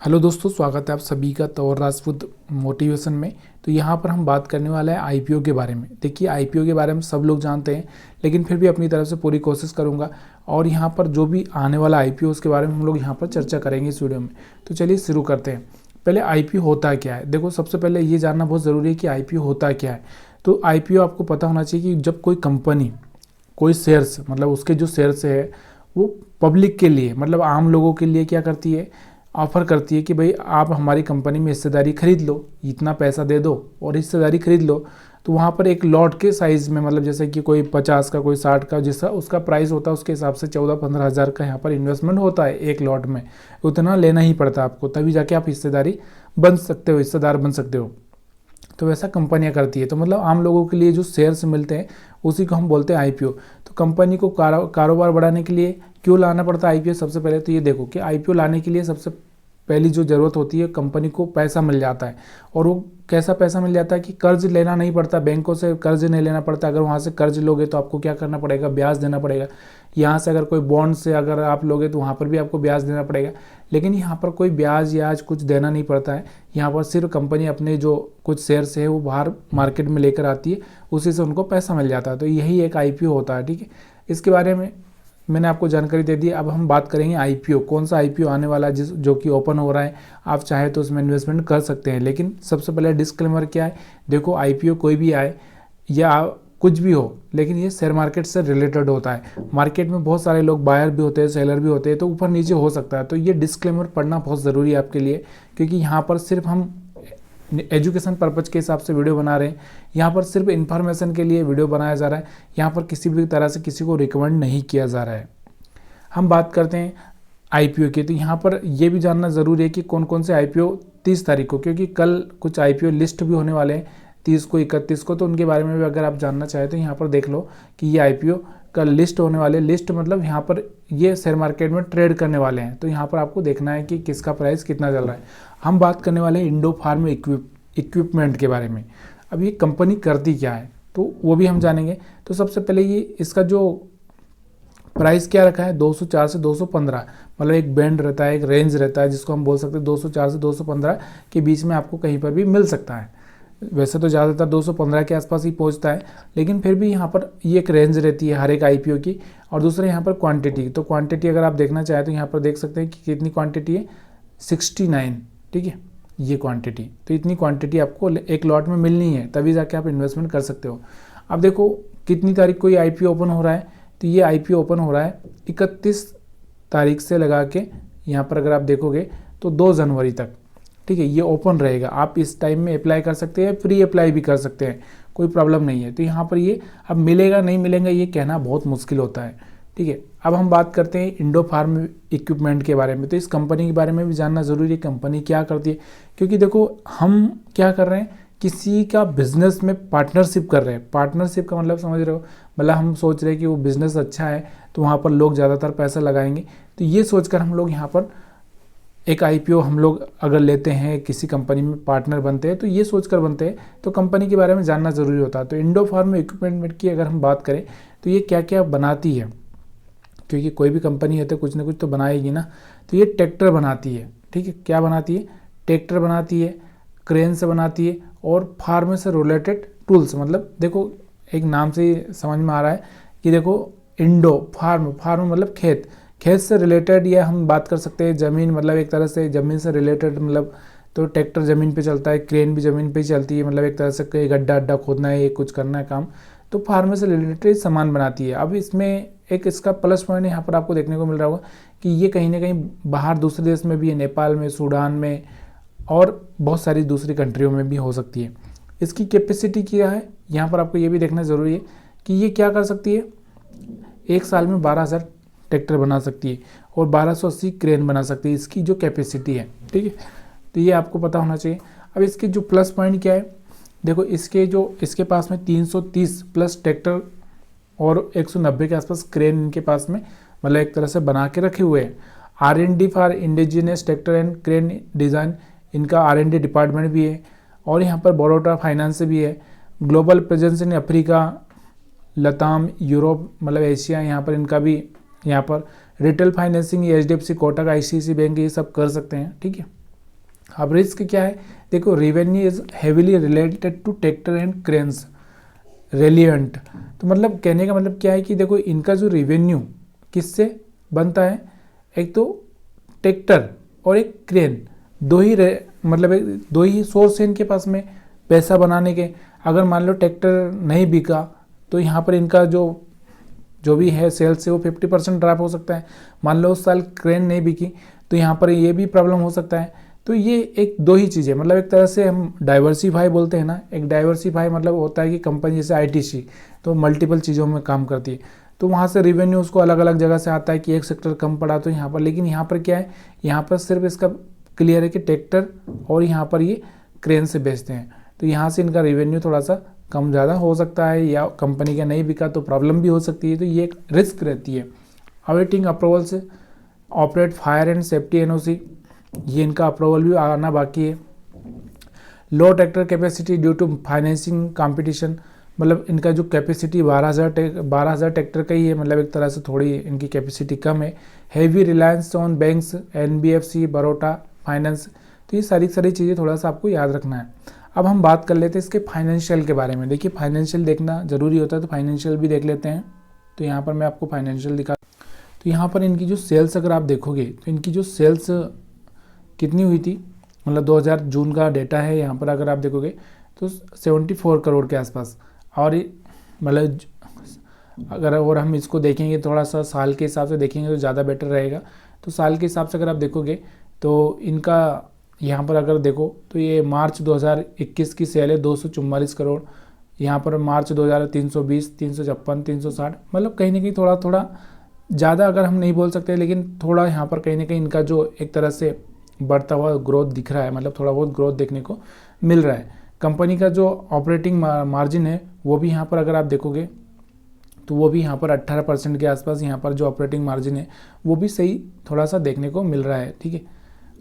Hello दोस्तों, स्वागत है आप सभी का तौर राजपूत मोटिवेशन में। तो यहाँ पर हम बात करने वाला है आईपीओ के बारे में। देखिए, आईपीओ के बारे में सब लोग जानते हैं, लेकिन फिर भी अपनी तरफ से पूरी कोशिश करूँगा। और यहाँ पर जो भी आने वाला आईपीओ उसके बारे में हम लोग यहाँ पर चर्चा करेंगे इस वीडियो में। तो चलिए शुरू करते हैं। पहले आईपीओ होता क्या है। देखो, सबसे पहले ये जानना बहुत ज़रूरी है कि आईपीओ होता क्या है। तो आईपीओ आपको पता होना चाहिए कि जब कोई कंपनी कोई शेयर्स, मतलब उसके जो शेयर्स है वो पब्लिक के लिए, मतलब आम लोगों के लिए क्या करती है, ऑफ़र करती है कि भाई आप हमारी कंपनी में हिस्सेदारी खरीद लो, इतना पैसा दे दो और हिस्सेदारी खरीद लो। तो वहाँ पर एक लॉट के साइज़ में, मतलब जैसे कि कोई 50 का, कोई 60 का, जैसा उसका प्राइस होता है उसके हिसाब से 14-15 हज़ार का यहाँ पर इन्वेस्टमेंट होता है एक लॉट में। उतना लेना ही पड़ता है आपको, तभी जाके आप हिस्सेदारी बन सकते हो, हिस्सेदार बन सकते हो। तो वैसा कंपनियां करती है। तो मतलब आम लोगों के लिए जो शेयर्स मिलते हैं उसी को हम बोलते हैं आईपीओ। तो कंपनी को कारोबार बढ़ाने के लिए क्यों लाना पड़ता है आईपीओ। सबसे पहले तो ये देखो कि आईपीओ लाने के लिए सबसे पहली जो ज़रूरत होती है, कंपनी को पैसा मिल जाता है। और वो कैसा पैसा मिल जाता है कि कर्ज लेना नहीं पड़ता, बैंकों से कर्ज नहीं लेना पड़ता। अगर वहाँ से कर्ज लोगे तो आपको क्या करना पड़ेगा, ब्याज देना पड़ेगा। यहाँ से अगर कोई बॉन्ड से अगर आप लोगे तो वहाँ पर भी आपको ब्याज देना पड़ेगा। लेकिन यहाँ पर कोई ब्याज या कुछ देना नहीं पड़ता है। यहाँ पर सिर्फ कंपनी अपने जो कुछ शेयर्स है वो बाहर मार्केट में लेकर आती है, उसी से उनको पैसा मिल जाता है। तो यही एक आईपीओ होता है। ठीक है, इसके बारे में मैंने आपको जानकारी दे दी। अब हम बात करेंगे आईपीओ, कौन सा आईपीओ आने वाला है जो कि ओपन हो रहा है। आप चाहे तो उसमें इन्वेस्टमेंट कर सकते हैं, लेकिन सबसे पहले डिस्क्लेमर क्या है। देखो, आईपीओ कोई भी आए या कुछ भी हो, लेकिन ये शेयर मार्केट से रिलेटेड होता है। मार्केट में बहुत सारे लोग बायर भी होते हैं, सेलर भी होते हैं, तो ऊपर नीचे हो सकता है। तो ये डिस्क्लेमर पढ़ना बहुत ज़रूरी है आपके लिए, क्योंकि यहाँ पर सिर्फ हम एजुकेशन पर्पज के हिसाब से वीडियो बना रहे हैं। यहाँ पर सिर्फ इन्फॉर्मेशन के लिए वीडियो बनाया जा रहा है। यहाँ पर किसी भी तरह से किसी को रिकमेंड नहीं किया जा रहा है। हम बात करते हैं आईपीओ की। तो यहाँ पर यह भी जानना ज़रूरी है कि कौन कौन से आईपीओ 30 तारीख को, क्योंकि कल कुछ आईपीओ लिस्ट भी होने वाले हैं 30 को, 31 को। तो उनके बारे में भी अगर आप जानना चाहें तो यहाँ पर देख लो कि ये आईपीओ कल लिस्ट होने वाले। लिस्ट मतलब यहाँ पर ये शेयर मार्केट में ट्रेड करने वाले हैं। तो यहाँ पर आपको देखना है कि किसका प्राइस कितना चल रहा है। हम बात करने वाले हैं इंडो फार्म इक्विपमेंट के बारे में। अब ये कंपनी करती क्या है तो वो भी हम जानेंगे। तो सबसे पहले ये इसका जो प्राइस क्या रखा है, 204 से 215, मतलब एक बैंड रहता है, एक रेंज रहता है, जिसको हम बोल सकते हैं 204 से 215 के बीच में आपको कहीं पर भी मिल सकता है। वैसे तो ज़्यादातर 215 के आसपास ही पहुंचता है, लेकिन फिर भी यहाँ पर ये एक रेंज रहती है हर एक आईपीओ की। और दूसरा यहाँ पर क्वांटिटी, तो क्वांटिटी अगर आप देखना चाहें तो यहाँ पर देख सकते हैं कि कितनी क्वांटिटी है, 69। ठीक है, ये क्वांटिटी, तो इतनी क्वांटिटी आपको एक लॉट में मिलनी है, तभी जाके आप इन्वेस्टमेंट कर सकते हो। अब देखो कितनी तारीख को ये आईपीओ ओपन हो रहा है। तो ये आईपीओ ओपन हो रहा है 31 तारीख से लगा के यहाँ पर अगर आप देखोगे तो 2 जनवरी तक। ठीक है, ये ओपन रहेगा। आप इस टाइम में अप्लाई कर सकते हैं, प्री अप्लाई भी कर सकते हैं, कोई प्रॉब्लम नहीं है। तो यहाँ पर ये अब मिलेगा नहीं मिलेगा ये कहना बहुत मुश्किल होता है। ठीक है, अब हम बात करते हैं इंडो फार्म इक्विपमेंट के बारे में। तो इस कंपनी के बारे में भी जानना ज़रूरी है, कंपनी क्या करती है। क्योंकि देखो, हम क्या कर रहे हैं, किसी का बिजनेस में पार्टनरशिप कर रहे हैं। पार्टनरशिप का मतलब समझ रहे हो, मतलब हम सोच रहे हैं कि वो बिज़नेस अच्छा है तो वहाँ पर लोग ज़्यादातर पैसा लगाएंगे। तो ये सोचकर हम लोग यहाँ पर एक आईपीओ हम लोग अगर लेते हैं, किसी कंपनी में पार्टनर बनते हैं, तो ये सोचकर बनते हैं। तो कंपनी के बारे में जानना ज़रूरी होता है। तो इंडो फार्म इक्विपमेंट की अगर हम बात करें तो ये क्या क्या बनाती है, क्योंकि कोई भी कंपनी है तो कुछ ना कुछ तो बनाएगी ना। तो ये ट्रैक्टर बनाती है। ठीक है, क्या बनाती है, ट्रैक्टर बनाती है, क्रेन से बनाती है, और फार्म से रिलेटेड टूल्स। मतलब देखो, एक नाम से ही समझ में आ रहा है कि देखो इंडो फार्म, फार्म मतलब खेत, खेत से रिलेटेड, या हम बात कर सकते हैं ज़मीन, मतलब एक तरह से ज़मीन से रिलेटेड। मतलब तो ट्रैक्टर ज़मीन पे चलता है, क्रेन भी ज़मीन पे ही चलती है, मतलब एक तरह से कहीं गड्ढा अड्डा खोदना है, कुछ करना है काम, तो फार्म से रिलेटेड सामान बनाती है। अब इसमें एक इसका प्लस पॉइंट यहाँ पर आपको देखने को मिल रहा होगा कि ये कहीं ना कहीं बाहर दूसरे देश में भी है, नेपाल में, सूडान में, और बहुत सारी दूसरी कंट्रियों में भी हो सकती है। इसकी कैपेसिटी क्या है, यहाँ पर आपको ये भी देखना ज़रूरी है कि ये क्या कर सकती है। एक साल में 12,000 ट्रैक्टर बना सकती है और 1280 क्रेन बना सकती है, इसकी जो कैपेसिटी है। ठीक है, तो ये आपको पता होना चाहिए। अब इसके जो प्लस पॉइंट क्या है, देखो इसके पास में 330 प्लस ट्रैक्टर और 190 के आसपास क्रेन इनके पास में, मतलब एक तरह से बना के रखे हुए हैं। R&D for indigenous tractor and crane design, इनका R&D डिपार्टमेंट भी है। और यहाँ पर बड़ौदा फाइनेंस भी है। ग्लोबल प्रेजेंस इन अफ्रीका, लताम, यूरोप, मतलब एशिया, यहाँ पर इनका भी, यहाँ पर retail financing, HDFC, Kotak, ICICI bank, ये सब कर सकते हैं। ठीक है, अब रिस्क क्या है, देखो revenue is heavily related to tractor and cranes relevant. तो मतलब कहने का मतलब क्या है कि देखो इनका जो रेवेन्यू किससे बनता है, एक तो ट्रैक्टर और एक क्रेन, दो ही सोर्स है इनके पास में पैसा बनाने के। अगर मान लो ट्रैक्टर नहीं बिका तो यहाँ पर इनका जो भी है सेल्स से वो 50% ड्रॉप हो सकता है। मान लो उस साल क्रेन नहीं बिकी तो यहाँ पर ये भी प्रॉब्लम हो सकता है। तो ये एक दो ही चीज़ें, मतलब एक तरह से हम डाइवर्सिफाई बोलते हैं ना, एक डाइवर्सिफाई मतलब होता है कि कंपनी जैसे आईटीसी तो मल्टीपल चीज़ों में काम करती है, तो वहाँ से रेवेन्यू उसको अलग अलग जगह से आता है कि एक सेक्टर कम पड़ा तो यहाँ पर, लेकिन यहाँ पर क्या है, यहाँ पर सिर्फ इसका क्लियर है कि ट्रैक्टर और यहाँ पर ये क्रेन से बेचते हैं, तो यहाँ से इनका रेवेन्यू थोड़ा सा कम ज़्यादा हो सकता है, या कंपनी का नहीं बिका तो प्रॉब्लम भी हो सकती है। तो ये एक रिस्क रहती है। अवेटिंग अप्रूवल से operate fire and safety NOC, ये इनका अप्रूवल भी आना बाकी है। Low tractor capacity due to financing competition, मतलब इनका जो कैपेसिटी 12,000 ट्रैक्टर का ही है, मतलब एक तरह से थोड़ी इनकी कैपेसिटी कम है। Heavy reliance on banks, NBFC, Baroda finance, तो ये सारी चीज़ें थोड़ा सा आपको याद रखना है। अब हम बात कर लेते हैं इसके फाइनेंशियल के बारे में। देखिए फाइनेंशियल देखना ज़रूरी होता है, तो फाइनेंशियल भी देख लेते हैं। तो यहाँ पर मैं आपको फाइनेंशियल दिखा, तो यहाँ पर इनकी जो सेल्स अगर आप देखोगे तो इनकी जो सेल्स कितनी हुई थी, मतलब 2000 जून का डेटा है, यहाँ पर अगर आप देखोगे तो 74 करोड़ के आसपास। और मतलब अगर और हम इसको देखेंगे थोड़ा सा साल के हिसाब से देखेंगे तो ज़्यादा बेटर रहेगा। तो साल के हिसाब से अगर आप देखोगे तो इनका यहाँ पर अगर देखो तो ये मार्च 2021 की सेल है 244 करोड़, यहाँ पर मार्च 2000 320, 356, 360, मतलब कहीं ना कहीं थोड़ा ज़्यादा अगर हम नहीं बोल सकते, लेकिन थोड़ा यहाँ पर कहीं ना कहीं इनका जो एक तरह से बढ़ता हुआ ग्रोथ दिख रहा है, मतलब थोड़ा बहुत ग्रोथ देखने को मिल रहा है। कंपनी का जो ऑपरेटिंग मार्जिन है वो भी यहाँ पर अगर आप देखोगे तो वो भी यहाँ पर 18% के आसपास यहाँ पर जो ऑपरेटिंग मार्जिन है वो भी सही थोड़ा सा देखने को मिल रहा है, ठीक है।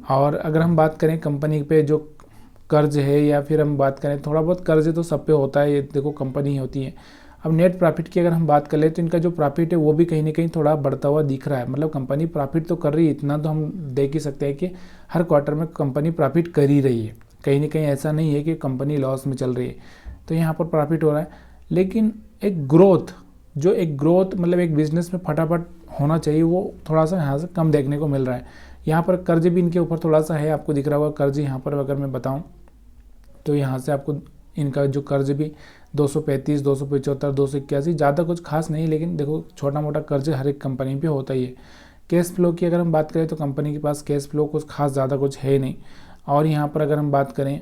और अगर हम बात करें कंपनी पे जो कर्ज है, या फिर हम बात करें थोड़ा बहुत कर्ज तो सब पे होता है, ये देखो कंपनी होती है। अब नेट प्रॉफिट की अगर हम बात कर ले तो इनका जो प्रॉफिट है वो भी कहीं ना कहीं थोड़ा बढ़ता हुआ दिख रहा है, मतलब कंपनी प्रॉफिट तो कर रही है, इतना तो हम देख ही सकते हैं कि हर क्वार्टर में कंपनी प्रॉफिट कर ही रही है, कहीं ना कहीं ऐसा नहीं है कि कंपनी लॉस में चल रही है। तो यहाँ पर प्रॉफिट हो रहा है, लेकिन एक ग्रोथ मतलब एक बिजनेस में फटाफट होना चाहिए वो थोड़ा सा यहाँ से कम देखने को मिल रहा है। यहाँ पर कर्ज भी इनके ऊपर थोड़ा सा है, आपको दिख रहा होगा कर्ज। यहाँ पर अगर मैं बताऊँ तो यहाँ से आपको इनका जो कर्ज भी 235, 275, 281, ज़्यादा कुछ खास नहीं, लेकिन देखो छोटा मोटा कर्ज हर एक कंपनी पे होता ही है। कैश फ्लो की अगर हम बात करें तो कंपनी के पास कैश फ्लो कुछ खास ज़्यादा कुछ है नहीं। और यहाँ पर अगर हम बात करें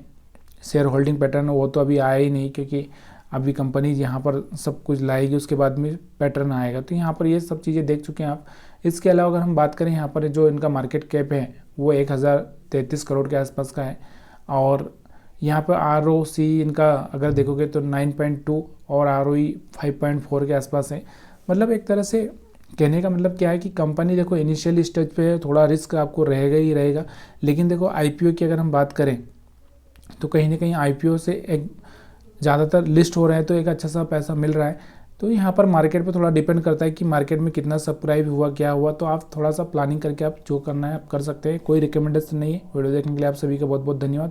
शेयर होल्डिंग पैटर्न, वो तो अभी आया ही नहीं, क्योंकि अभी कंपनी यहाँ पर सब कुछ लाएगी उसके बाद में पैटर्न आएगा। तो यहाँ पर ये सब चीज़ें देख चुके हैं आप। इसके अलावा अगर हम बात करें यहाँ पर जो इनका मार्केट कैप है वो 1033 करोड़ के आसपास का है। और यहाँ पर ROC इनका अगर देखोगे तो 9.2 और ROE 5.4 के आसपास है। मतलब एक तरह से कहने का मतलब क्या है कि कंपनी देखो इनिशियल स्टेज पे है, थोड़ा रिस्क आपको रहेगा ही रहेगा, लेकिन देखो IPO की अगर हम बात करें तो कहीं ना कहीं IPO से एक ज़्यादातर लिस्ट हो रहे हैं तो एक अच्छा सा पैसा मिल रहा है। तो यहाँ पर मार्केट पे थोड़ा डिपेंड करता है कि मार्केट में कितना सब्सक्राइब हुआ क्या हुआ, तो आप थोड़ा सा प्लानिंग करके आप जो करना है आप कर सकते हैं, कोई रिकमेंडेशन नहीं है। वीडियो देखने के लिए आप सभी का बहुत बहुत धन्यवाद।